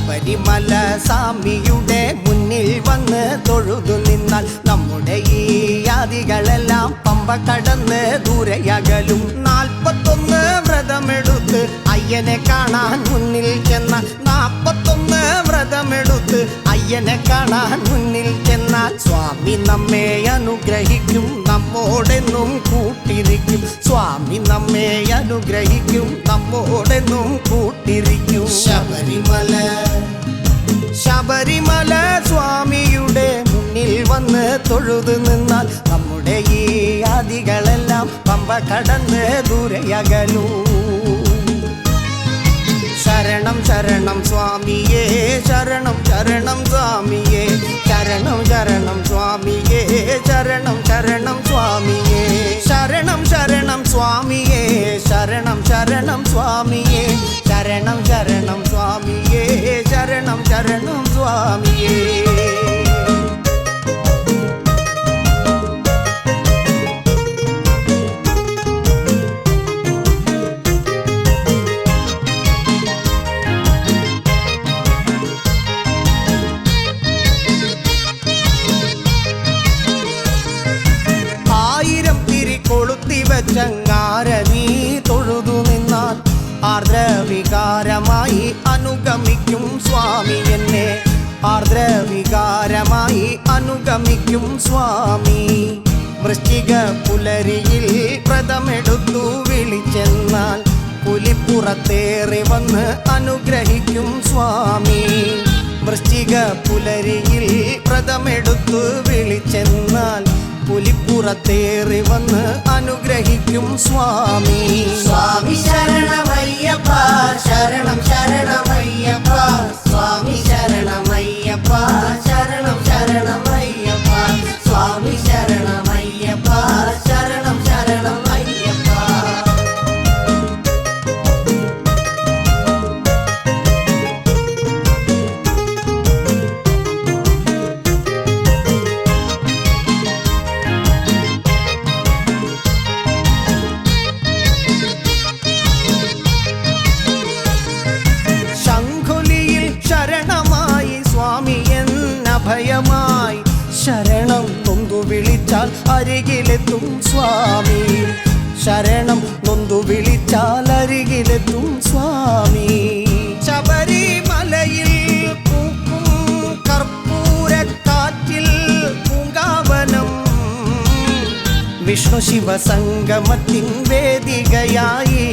ശബരിമല സ്വാമിയുടെ മുന്നിൽ വന്ന് തൊഴുതു നിന്നാൽ നമ്മുടെ ഈ യാതികളെല്ലാം പമ്പ കടന്ന് ദൂരയകലും. 41 വ്രതമെടുത്ത് അയ്യനെ കാണാൻ മുന്നിൽ ചെന്നാൽ 41 വ്രതമെടുത്ത് അയ്യനെ കാണാൻ മുന്നിൽ ചെന്നാൽ സ്വാമി നമ്മെ അനുഗ്രഹിക്കും, നമ്മോടെന്നും കൂട്ടിരിക്കും. സ്വാമി നമ്മെ അനുഗ്രഹിക്കും, നമ്മോടെന്നും കൂട്ടിരിക്കും. ശബരിമല സ്വാമിയുടെ മുന്നിൽ വന്ന് തൊഴുതു നിന്നാൽ നമ്മുടെ ഈ ആദികളെല്ലാം പമ്പ കടന്ന് ദൂരയകലൂ. ശരണം ശരണം സ്വാമിയേ, ശരണം ശരണം സ്വാമിയേ, ശരണം ശരണം സ്വാമിയേ, ശരണം ശരണം സ്വാമിയേ, ശരണം ശരണം സ്വാമിയേ, ശരണം ശരണം സ്വാമിയേ, ശരണം ശരണം സ്വാമിയേ, ശരണം ശരണം സ്വാമിയേ. ചങ്ങാരനീ തൊഴുതു നിന്നാൽ ആർദ്രവികാരമായി അനുഗമിക്കും സ്വാമി എന്നെ, ആർദ്രവികാരമായി അനുഗമിക്കും സ്വാമി. വൃശ്ചിക പുലരിയിൽ വ്രതമെടുത്തു വിളിച്ചെന്നാൽ പുലിപ്പുറത്തേറി വന്ന് അനുഗ്രഹിക്കും സ്വാമി. വൃശ്ചിക പുലരിയിൽ വ്രതമെടുത്തു വിളിച്ചെന്നാൽ പുലിപ്പുറത്തേറി വന്ന് അനുഗ്രഹിക്കും സ്വാമി. സ്വാമി ശരണമയ്യപ്പ, ശരണം ശരണമയ്യപ്പ, സ്വാമി ശരണമയ്യപ്പ, ശരണം ശരണമയ്യപ്പ, സ്വാമി ശരണമയ്യപ്പ, ശരണം ശരണമയ്യപ്പ. ഭയമായി ശരണം നൊന്തു വിളിച്ചാൽ അരികിലെത്തും സ്വാമി, ശരണം നൊന്തു വിളിച്ചാൽ അരികിലെത്തും സ്വാമി. ശബരിമലയിൽ പൂക്കും കർപ്പൂരക്കാറ്റിൽ പൂങ്കാവനം വിഷ്ണു ശിവ സംഗമത്തിൻ വേദികയായി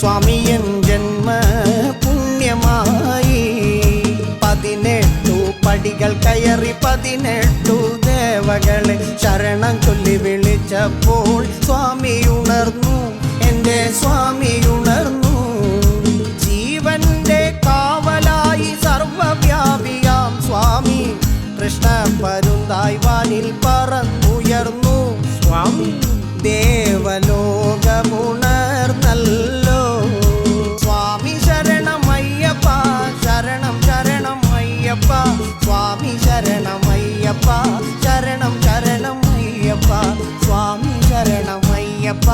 സ്വാമിയൻ ജന്മ പുണ്യമായി. 18 പടികൾ കയറി 18 ദേവകളെ ശരണം ചൊല്ലി വിളിച്ചപ്പോൾ സ്വാമി ഉണർന്നു, എൻ്റെ സ്വാമി ഉണർന്നു. ജീവന്റെ കാവലായി സർവവ്യാപിയാം സ്വാമി കൃഷ്ണ പരുന്തായി വാനിൽ പറന്നുയർന്നു സ്വാമി. ദേവലോകമുണർന്നല്ലോ സ്വാമി ശരണമയ്യപ്പ, ശരണം ശരണം അയ്യപ്പ, സ്വാമി ശരണമയ്യപ്പ, ശരണം ശരണം അയ്യപ്പ, സ്വാമി ശരണമയ്യപ്പ,